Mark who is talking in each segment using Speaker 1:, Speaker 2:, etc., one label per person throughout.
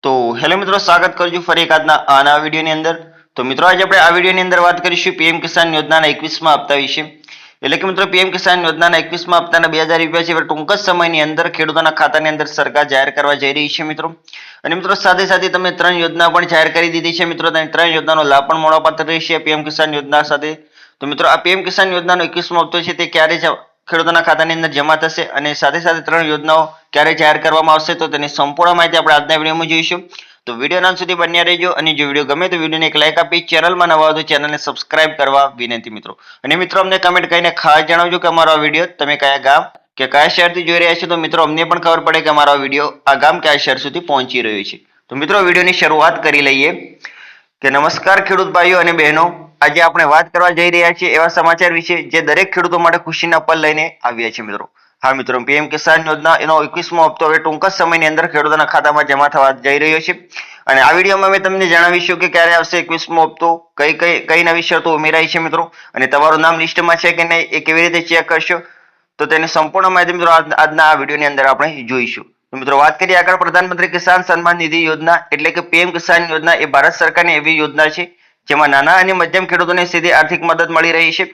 Speaker 1: તો હેલો મિત્રો, સ્વાગત કરજો ફરી એક આજના વિડીયોની અંદર. તો મિત્રો, આજે આપણે આ વિડીયોની અંદર વાત કરીશું પીએમ કિસાન યોજનાના 21મા હપ્તા વિશે. એટલે કે મિત્રો, પીએમ કિસાન યોજનાના 21મા હપ્તાના 2000 રૂપિયા છે ટૂંક જ સમયની અંદર ખેડૂતોના ખાતાની અંદર સરકાર જાહેર કરવા જઈ રહી છે મિત્રો. અને મિત્રો, સાથે સાથે તમે 3 યોજના પણ જાહેર કરી દીધી છે મિત્રો. અને 3 યોજનાનો લાભ પણ મળવાપાત્ર રહેશે પીએમ કિસાન યોજના સાથે. તો મિત્રો, આ પીએમ કિસાન યોજનાનો 21મો હપ્તો છે તે ક્યારે ખેડૂતોના ખાતાની અંદર જમા થશે અને સાથે સાથે 3 યોજનાઓ ક્યારે જાહેર કરવામાં આવશે, તો તેની સંપૂર્ણ માહિતી આપણે આજના વિડીયોમાં જોઈશું. તો વિડીયોના અંત સુધી બન્યા રહેજો. અને જો વિડીયો ગમે તો વિડીયોને એક લાઈક આપી, ચેનલમાં નવા હો તો ચેનલને સબસ્ક્રાઇબ કરવા વિનંતી મિત્રો. અને મિત્રો, અમને કમેન્ટ કરીને ખાસ જણાવજો કે અમારો આ વિડીયો તમે કયા ગામ કે કયા શહેરથી જોઈ રહ્યા છો. તો મિત્રો, અમને પણ ખબર પડે કે અમારો આ વિડીયો આ ગામ કયા શહેર સુધી પહોંચી રહ્યો છે. તો મિત્રો, વિડીયોની શરૂઆત કરી લઈએ. કે નમસ્કાર ખેડૂત ભાઈઓ અને બહેનો, આજે આપણે વાત કરવા જઈ રહ્યા છીએ એવા સમાચાર વિશે જે દરેક ખેડૂતો માટે ખુશીના પલ લઈને આવ્યા છે મિત્રો. હા મિત્રો, પીએમ કિસાન યોજના એનો 21મો હપ્તો હવે ટૂંક જ સમયની અંદર ખેડૂતોના ખાતામાં જમા થવા જઈ રહ્યો છે. અને આ વિડીયોમાં મેં તમને જણાવીશું કે ક્યારે આવશે 21મો હપ્તો, કઈ નવી શરતો ઉમેરાઈ છે મિત્રો, અને તમારું નામ લિસ્ટમાં છે કે નહીં એ કેવી રીતે ચેક કરશો, તો તેની સંપૂર્ણ માહિતી મિત્રો આજના આ વિડીયોની અંદર આપણે જોઈશું. તો મિત્રો, વાત કરીએ આગળ. પ્રધાનમંત્રી કિસાન સન્માન નિધિ યોજના એટલે કે પીએમ કિસાન યોજના એ ભારત સરકારની એવી યોજના છે જેમાં નાના અને મધ્યમ ખેડૂતોને સીધી આર્થિક મદદ મળી રહી છે.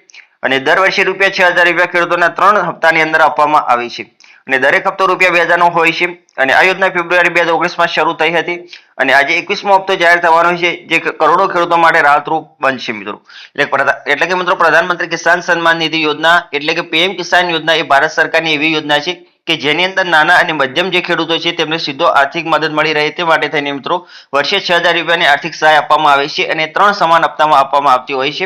Speaker 1: અને દર વર્ષે રૂપિયા 6000 રૂપિયા ખેડૂતોના 3 હપ્તાની અંદર આપવામાં આવે છે. અને દરેક હપ્તો રૂપિયા 2000 નો હોય છે. અને આ યોજના ફેબ્રુઆરી 2019માં શરૂ થઈ હતી. અને આજે 21મો હપ્તો જાહેર થવાનો છે જે કરોડો ખેડૂતો માટે રાહતરૂપ બનશે મિત્રો. એટલે કે મિત્રો, પ્રધાનમંત્રી કિસાન સન્માન નિધિ યોજના એટલે કે પીએમ કિસાન યોજના એ ભારત સરકારની એવી યોજના છે કે જેની અંદર નાના અને મધ્યમ જે ખેડૂતો છે તેમને સીધો આર્થિક મદદ મળી રહે તે માટે થઈને મિત્રો વર્ષે 6000 રૂપિયાની આર્થિક સહાય આપવામાં આવે છે અને 3 સમાન હપ્તામાં આપવામાં આવતી હોય છે.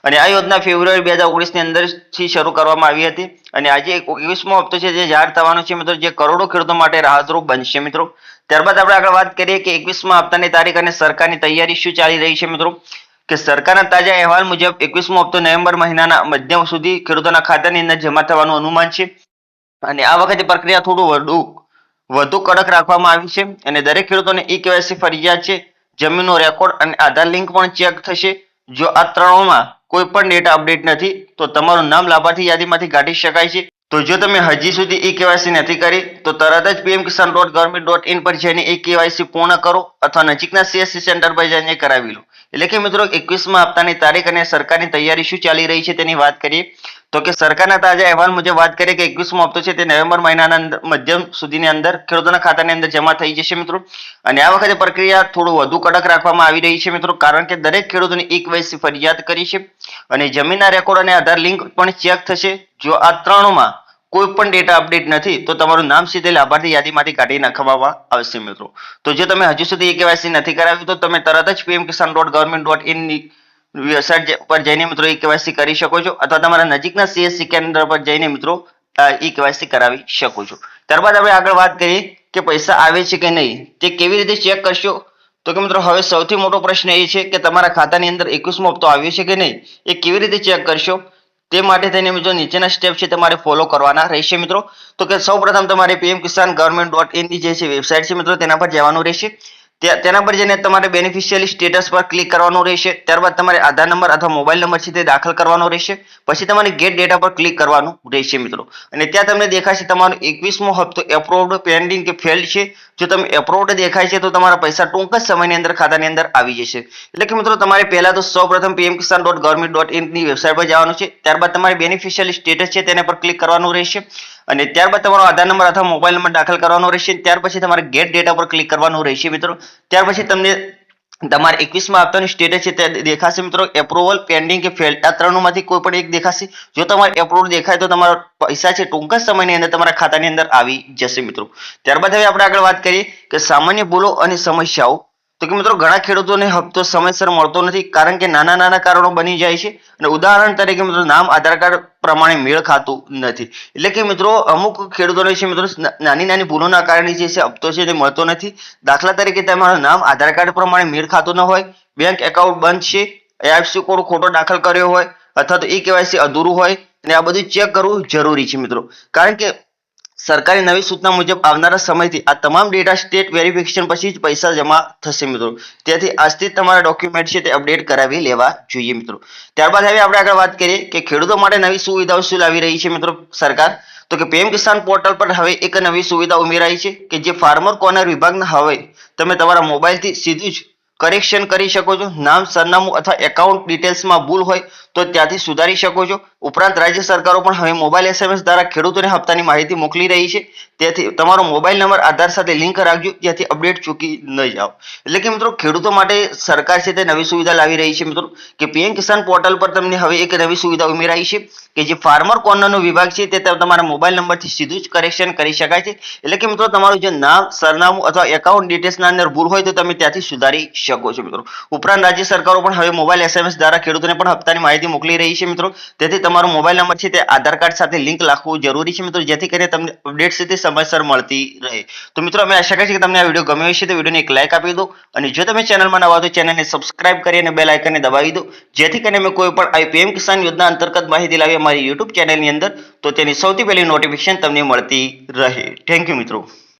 Speaker 1: અને આ યોજના ફેબ્રુઆરી 2019ની અંદરથી શરૂ કરવામાં આવી હતી. અને આજે 21મો હપ્તો છે જે જાહેર થવાનો છે મિત્રો, જે કરોડો ખેડૂતો માટે રાહતરૂપ બનશે મિત્રો. ત્યારબાદ આપણે આગળ વાત કરીએ કે 21મા હપ્તાની તારીખ અને સરકારની તૈયારી શું ચાલી રહી છે મિત્રો. કે સરકારના તાજા અહેવાલ મુજબ 21મો હપ્તો નવેમ્બર મહિનાના મધ્યમ સુધી ખેડૂતોના ખાતાની અંદર જમા થવાનું અનુમાન છે. અને આ વખતે પ્રક્રિયા થોડું વધુ કડક રાખવામાં આવી છે. અને દરેક ખેડૂતોને ઈ-કેવાયસી ફરજિયાત છે. જમીનનો રેકોર્ડ અને આધાર લિંક પણ ચેક થશે. જો આ ત્રણોમાં કોઈ પણ ડેટા અપડેટ નથી તો તમારું નામ લાભાર્થી યાદીમાંથી કાઢી શકાય છે. તો જો તમે હજી સુધી ઈ-કેવાયસી નથી કરી તો તરત જ pmkisan.government.in પર જઈને ઈ-કેવાયસી પૂર્ણ કરો અથવા નજીકના CSC સેન્ટર પર જઈને કરાવી લો. એટલે કે મિત્રો, 21મા હપ્તાની તારીખ અને સરકારની તૈયારી શું ચાલી રહી છે તેની વાત કરીએ તો કે સરકારના તાજા અહેવાલ મુજબ વાત કરીએ કે 21મો હપ્તો છે તે નવેમ્બર મહિનાના મધ્યમ સુધીની અંદર ખેડૂતોના ખાતાની અંદર જમા થઈ જશે મિત્રો. અને આ વખતે પ્રક્રિયા થોડું વધુ કડક રાખવામાં આવી રહી છે મિત્રો, કારણ કે દરેક ખેડૂતોને ઈ-કેવાયસી ફરજિયાત કરી છે. અને જમીનના રેકોર્ડ અને આધાર લિંક પણ ચેક થશે. જો આ ત્રણમાં કોઈ પણ ડેટા અપડેટ નથી તો તમારું નામ સીધે લાભાર્થી યાદીમાંથી કાઢી નાખવામાં આવશે મિત્રો. તો જો તમે હજુ સુધી ઈ-કેવાયસી નથી કરાવ્યું તો તમે તરત જ pmkisan.government.in ની વેબસાઇટ પર જઈને મિત્રો ઈ-કેવાયસી કરી શકો છો અથવા તમારા નજીકના CSC કેન્દ્ર પર જઈને મિત્રો ઈ-કેવાયસી કરાવી શકો છો. ત્યારબાદ આપણે આગળ વાત કરીએ કે પૈસા આવે છે કે નહીં તે કેવી રીતે ચેક કરશો. તો કે મિત્રો, હવે સૌથી મોટો પ્રશ્ન એ છે કે તમારા ખાતાની અંદર 21મો હપ્તો આવ્યો છે કે નહીં એ કેવી રીતે ચેક કરશો. તે માટે થઈને મિત્રો નીચેના સ્ટેપ છે તમારે ફોલો કરવાના રહેશે મિત્રો. તો કે સૌપ્રથમ તમારે pmkisan.government.in ની જે છે વેબસાઇટ છે મિત્રો તેના પર જવાનું રહેશે. તેના પર જઈને તમારે બેનિફિશિયરી સ્ટેટસ પર ક્લિક કરવાનું રહેશે. ત્યારબાદ તમારે આધાર નંબર અથવા મોબાઈલ નંબર છે તે દાખલ કરવાનો રહેશે. પછી તમારે ગેટ ડેટા પર ક્લિક કરવાનું રહેશે મિત્રો. અને ત્યાં તમને દેખાશે તમારો 21મો હપ્તો એપ્રુવડ, પેન્ડિંગ કે ફેલ્ડ છે. જો તમે એપ્રુવડ દેખાય છે તો તમારા પૈસા ટૂંક જ સમયની અંદર ખાતાની અંદર આવી જશે. એટલે કે મિત્રો, તમારે પહેલા તો સૌપ્રથમ pmkisan.government.in ની વેબસાઇટ પર જવાનું છે. ત્યારબાદ તમારે બેનિફિશિયરી સ્ટેટસ છે તેના પર ક્લિક કરવાનું રહેશે. અને ત્યારબાદ તમારો આધાર નંબર અથવા મોબાઈલ નંબર દાખલ કરવાનો રહેશે. ત્યાર પછી તમારે ગેટ ડેટા પર ક્લિક કરવાનું રહેશે મિત્રો. ત્યાર પછી તમને તમારે 21મા હપ્તાનું સ્ટેટસ છે તે દેખાશે મિત્રો, એપ્રુવલ, પેન્ડિંગ કે ફેલ્ડ, આ ત્રણમાંથી કોઈ પણ એક દેખાશે. જો તમારે એપ્રુવલ દેખાય તો તમારા પૈસા છે ટૂંક જ સમયની અંદર તમારા ખાતાની અંદર આવી જશે મિત્રો. ત્યારબાદ હવે આપણે આગળ વાત કરીએ કે સામાન્ય ભૂલો અને સમસ્યાઓ. તો કે મિત્રો, ઘણા ખેડૂતોને હપ્તો સમયસર મળતો નથી કારણ કે નાના કારણો બની જાય છે. અને ઉદાહરણ તરીકે મિત્રો, નામ આધાર કાર્ડ પ્રમાણે મેળ ખાતું નથી. એટલે કે મિત્રો, અમુક ખેડૂતોને છે મિત્રો નાની ભૂલોના કારણે જે છે હપ્તો છે તે મળતો નથી. દાખલા તરીકે તમારું નામ આધાર કાર્ડ પ્રમાણે મેળ ખાતું ન હોય, બેંક એકાઉન્ટ બંધ છે, IFSC કોડ ખોટો દાખલ કર્યો હોય અથવા તો ઈ-કેવાયસી અધૂરું હોય. અને આ બધું ચેક કરવું જરૂરી છે મિત્રો, કારણ કે સરકારી નવી સૂચના મુજબ આવનારા સમયથી આ તમામ ડેટા સ્ટેટ વેરિફિકેશન પછી જ પૈસા જમા થશે મિત્રો. તેથી આજથી તમારા ડોક્યુમેન્ટ છે તે અપડેટ કરાવી લેવા જોઈએ મિત્રો. ત્યારબાદ હવે આપણે આગળ વાત કરીએ કે ખેડૂતો માટે નવી સુવિધાઓ શું લાવી રહી છે મિત્રો સરકાર. તો કે પીએમ કિસાન પોર્ટલ પર હવે એક નવી સુવિધા ઉમેરાઈ છે કે જે ફાર્મર કોર્નર વિભાગના હવે તમે તમારા મોબાઈલથી સીધું જ કરેક્શન કરી શકો છો. નામ, સરનામું અથવા એકાઉન્ટ ડિટેલ્સમાં ભૂલ હોય તો ત્યાંથી સુધારી શકો છો. ઉપરાંત રાજ્ય સરકારો પણ હવે મોબાઈલ SMS દ્વારા ખેડૂતોને હપ્તાની માહિતી મોકલી રહી છે. તેથી તમારો મોબાઈલ નંબર આધાર સાથે લિંક રાખજો, જેથી અપડેટ ચૂકી ન જાઓ. એટલે કે મિત્રો ખેડૂતો માટે સરકાર છે તે નવી સુવિધા લાવી રહી છે મિત્રો કે પીએમ કિસાન પોર્ટલ પર તમને હવે એક નવી સુવિધા ઉમેરાઈ છે કે જે ફાર્મર કોર્નરનો વિભાગ છે તે તમારા મોબાઈલ નંબરથી સીધું જ કરેક્શન કરી શકાય છે. એટલે કે મિત્રો તમારું જે નામ, સરનામું અથવા એકાઉન્ટ ડિટેલ્સના અંદર ભૂલ હોય તો તમે ત્યાંથી સુધારી શકો છો મિત્રો. ઉપરાંત રાજ્ય સરકારો પણ હવે મોબાઈલ SMS દ્વારા ખેડૂતોને પણ હપ્તાની માહિતી મોકલી રહી છે મિત્રો. તેથી તમારો મોબાઈલ નંબર છે તે આધાર કાર્ડ સાથે લિંક રાખવું જરૂરી છે મિત્રો, જેથી કરીને તમને અપડેટ છે તે સમયસર મળતી રહે. તો મિત્રો અમે આશા કરીએ છીએ કે તમને આ વિડીયો ગમ્યો હશે તો વિડીયોને એક લાઈક આપી દો, અને જો તમે ચેનલમાં નવા તો ચેનલને સબસ્ક્રાઇબ કરી અને બેલ આઇકનને દબાવી દો, જેથી કરીને અમે કોઈ પણ આવી પીએમ કિસાન યોજના અંતર્ગત માહિતી લાવીએ અમારી યુટ્યુબ ચેનલની અંદર તો તેની સૌથી પહેલી નોટિફિકેશન તમને મળતી રહે. થેન્ક યુ મિત્રો.